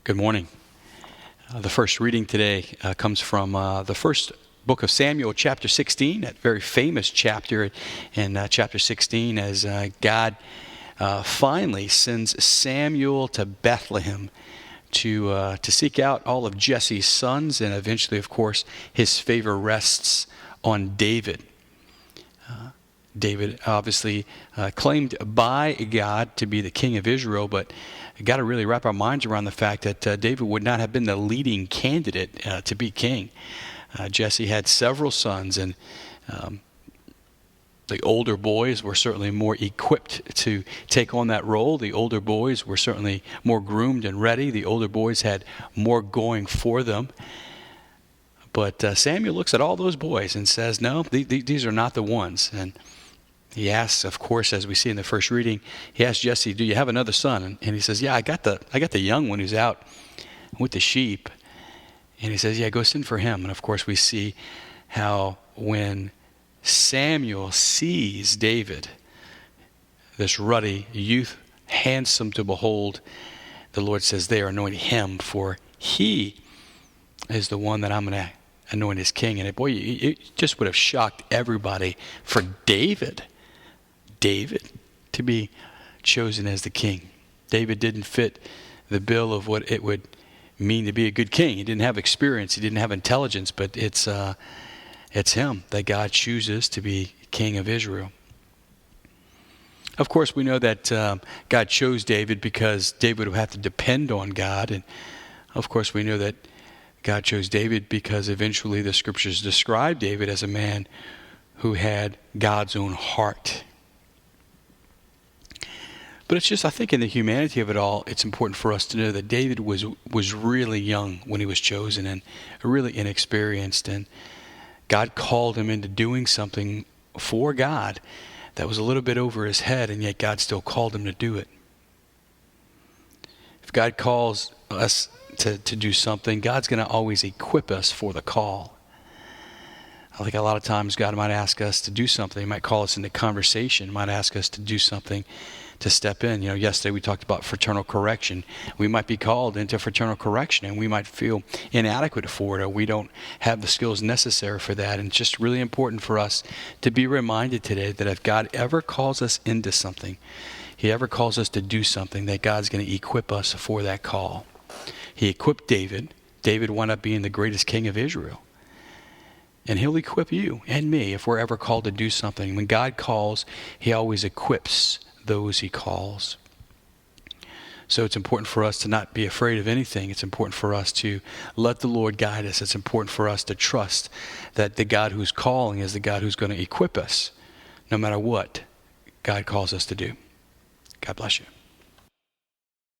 Good morning. The first reading today comes from the first book of Samuel, chapter 16, that very famous chapter in chapter 16, as God finally sends Samuel to Bethlehem to seek out all of Jesse's sons, and eventually, of course, his favor rests on David. David obviously claimed by God to be the king of Israel, but got to really wrap our minds around the fact that David would not have been the leading candidate to be king. Jesse had several sons, and the older boys were certainly more equipped to take on that role. The older boys were certainly more groomed and ready. The older boys had more going for them. But Samuel looks at all those boys and says, no, these are not the ones. And he asks, of course, as we see in the first reading, he asks Jesse, do you have another son? And he says, yeah, I got the young one who's out with the sheep. And he says, yeah, go send for him. And of course, we see how when Samuel sees David, this ruddy youth, handsome to behold, the Lord says, they are anointing him, for he is the one that I'm going to anoint as king. And boy, it just would have shocked everybody for David to be chosen as the king. David didn't fit the bill of what it would mean to be a good king. He didn't have experience. He didn't have intelligence, but it's him that God chooses to be king of Israel. Of course, we know that God chose David because David would have to depend on God. And of course, we know that God chose David because eventually the scriptures describe David as a man who had God's own heart. But it's just, I think, in the humanity of it all, it's important for us to know that David was really young when he was chosen and really inexperienced. And God called him into doing something for God that was a little bit over his head, and yet God still called him to do it. If God calls us to do something, God's going to always equip us for the call. I think a lot of times God might ask us to do something. He might call us into conversation, might ask us to do something, to step in. Yesterday we talked about fraternal correction. We might be called into fraternal correction, and we might feel inadequate for it, or we don't have the skills necessary for that. And it's just really important for us to be reminded today that if God ever calls us into something, He ever calls us to do something, that God's going to equip us for that call. He equipped David. David wound up being the greatest king of Israel. And He'll equip you and me if we're ever called to do something. When God calls, He always equips those He calls. So it's important for us to not be afraid of anything. It's important for us to let the Lord guide us. It's important for us to trust that the God who's calling is the God who's going to equip us no matter what God calls us to do. God bless you.